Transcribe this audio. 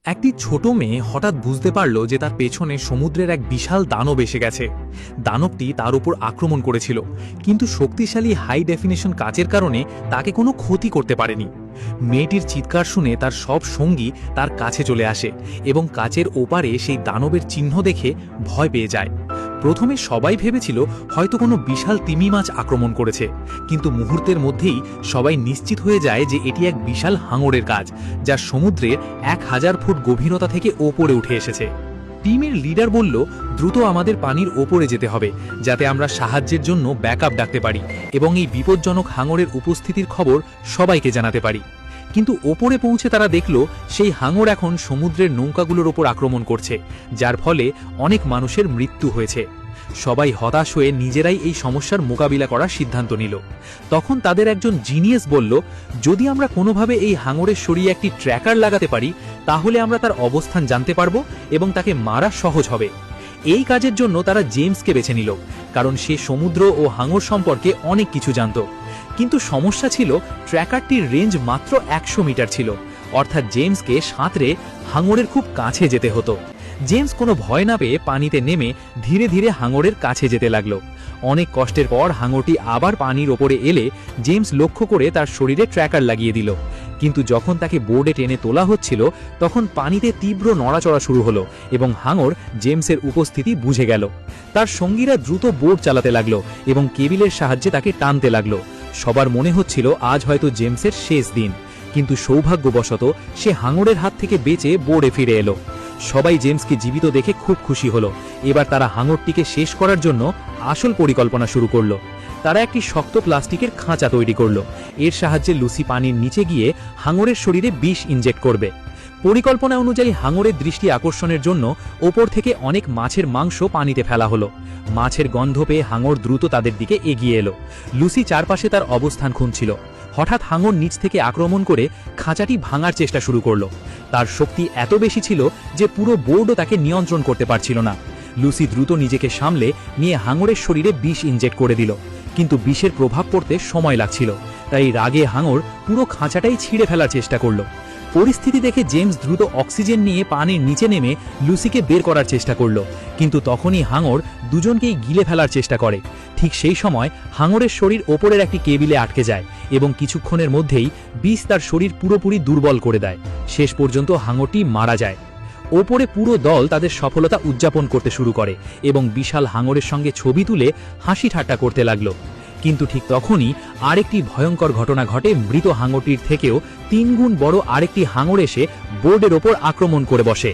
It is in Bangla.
একটি ছোট মেয়ে হঠাৎ বুঝতে পারল যে তার পেছনে সমুদ্রের এক বিশাল দানব এসে গেছে। দানবটি তার উপর আক্রমণ করেছিল, কিন্তু শক্তিশালী হাই ডেফিনেশন কাচের কারণে তাকে কোনো ক্ষতি করতে পারেনি। মেয়েটির চিৎকার শুনে তার সব সঙ্গী তার কাছে চলে আসে এবং কাচের ওপারে সেই দানবের চিহ্ন দেখে ভয় পেয়ে যায়। প্রথমে সবাই ভেবেছিল হয়তো কোনো বিশাল তিমি মাছ আক্রমণ করেছে, কিন্তু মুহূর্তের মধ্যেই সবাই নিশ্চিত হয়ে যায় যে এটি এক বিশাল হাঙরের কাজ, যা সমুদ্রের 1000 ফুট গভীরতা থেকে ওপরে উঠে এসেছে। টিমের লিডার বলল, দ্রুত আমাদের পানির ওপরে যেতে হবে যাতে আমরা সাহায্যের জন্য ব্যাকআপ ডাকতে পারি এবং এই বিপজ্জনক হাঙরের উপস্থিতির খবর সবাইকে জানাতে পারি। কিন্তু ওপরে পৌঁছে তারা দেখল সেই হাঙর এখন সমুদ্রের নৌকাগুলোর ওপর আক্রমণ করছে, যার ফলে অনেক মানুষের মৃত্যু হয়েছে। সবাই হতাশ হয়ে নিজেরাই এই সমস্যার মোকাবিলা করার সিদ্ধান্ত নিল। তখন তাদের একজন জিনিয়াস বলল, যদি আমরা কোনোভাবে এই হাঙরের সরিয়ে একটি ট্র্যাকার লাগাতে পারি তাহলে আমরা তার অবস্থান জানতে পারবো এবং তাকে মারা সহজ হবে। এই কাজের জন্য তারা জেমসকে বেছে নিল, কারণ সে সমুদ্র ও হাঙর সম্পর্কে অনেক কিছু জানত। কিন্তু সমস্যা ছিল, ট্র্যাকারটির রেঞ্জ মাত্র 100 মিটার ছিল, অর্থাৎ জেমসকে সাঁতরে হাঙরের খুব কাছে যেতে হতো। জেমস কোনো ভয় না পেয়ে পানিতে নেমে ধীরে ধীরে হাঙরের কাছে যেতে লাগলো। অনেক কষ্টের পর হাঙরটি আবার পানির ওপরে এলে জেমস লক্ষ্য করে তার শরীরে ট্র্যাকার লাগিয়ে দিল। কিন্তু যখন তাকে বোর্ডে টেনে তোলা হচ্ছিল তখন পানিতে তীব্র নড়াচড়া শুরু হলো এবং হাঙর জেমসের উপস্থিতি বুঝে গেল। তার সঙ্গীরা দ্রুত বোর্ড চালাতে লাগলো এবং কেবিলের সাহায্যে তাকে টানতে লাগলো। সবার মনে হচ্ছিল আজ হয়তো জেমসের শেষ দিন, কিন্তু সৌভাগ্যবশত সে হাঙরের হাত থেকে বেঁচে বোর্ডে ফিরে এলো। সবাই জেমসকে জীবিত দেখে খুব খুশি হলো। এবার তারা হাঙরটিকে শেষ করার জন্য আসল পরিকল্পনা শুরু করলো। তারা একটি শক্ত প্লাস্টিকের খাঁচা তৈরি করলো। এর সাহায্যে লুসি পানির নিচে গিয়ে হাঙরের শরীরে বিষ ইনজেক্ট করবে। পরিকল্পনা অনুযায়ী হাঙরের দৃষ্টি আকর্ষণের জন্য ওপর থেকে অনেক মাছের মাংস পানিতে ফেলা হলো। মাছের গন্ধ পেয়ে হাঙর দ্রুত তাদের দিকে এগিয়ে এলো। লুসি চারপাশে তার অবস্থান খুঁজছিল। হঠাৎ হাঙর নিচ থেকে আক্রমণ করে খাঁচাটি ভাঙার চেষ্টা শুরু করলো। তার শক্তি এত বেশি ছিল যে পুরো বোর্ডও তাকে নিয়ন্ত্রণ করতে পারছিল না। লুসি দ্রুত নিজেকে সামলে নিয়ে হাঙরের শরীরে বিষ ইনজেক্ট করে দিল, কিন্তু বিষের প্রভাব পড়তে সময় লাগছিল। তাই রাগে হাঙর পুরো খাঁচাটাই ছিঁড়ে ফেলার চেষ্টা করলো। পরিস্থিতি দেখে জেমস দ্রুত অক্সিজেন নিয়ে পানির নিচে নেমে লুসিকে বের করার চেষ্টা করলো, কিন্তু তখনই হাঙর দুজনকেই গিলে ফেলার চেষ্টা করে। ঠিক সেই সময় হাঙরের শরীর ওপরের একটি কেবিলে আটকে যায় এবং কিছুক্ষণের মধ্যেই বিষ তার শরীর পুরোপুরি দুর্বল করে দেয়। শেষ পর্যন্ত হাঙরটি মারা যায়। ওপরে পুরো দল তাদের সফলতা উদযাপন করতে শুরু করে এবং বিশাল হাঙরের সঙ্গে ছবি তুলে হাসি ঠাট্টা করতে লাগলো। কিন্তু ঠিক তখনই আরেকটি ভয়ঙ্কর ঘটনা ঘটে। মৃত হাঙরটির থেকেও 3 গুণ বড় আরেকটি হাঙর এসে বোর্ডের ওপর আক্রমণ করে বসে।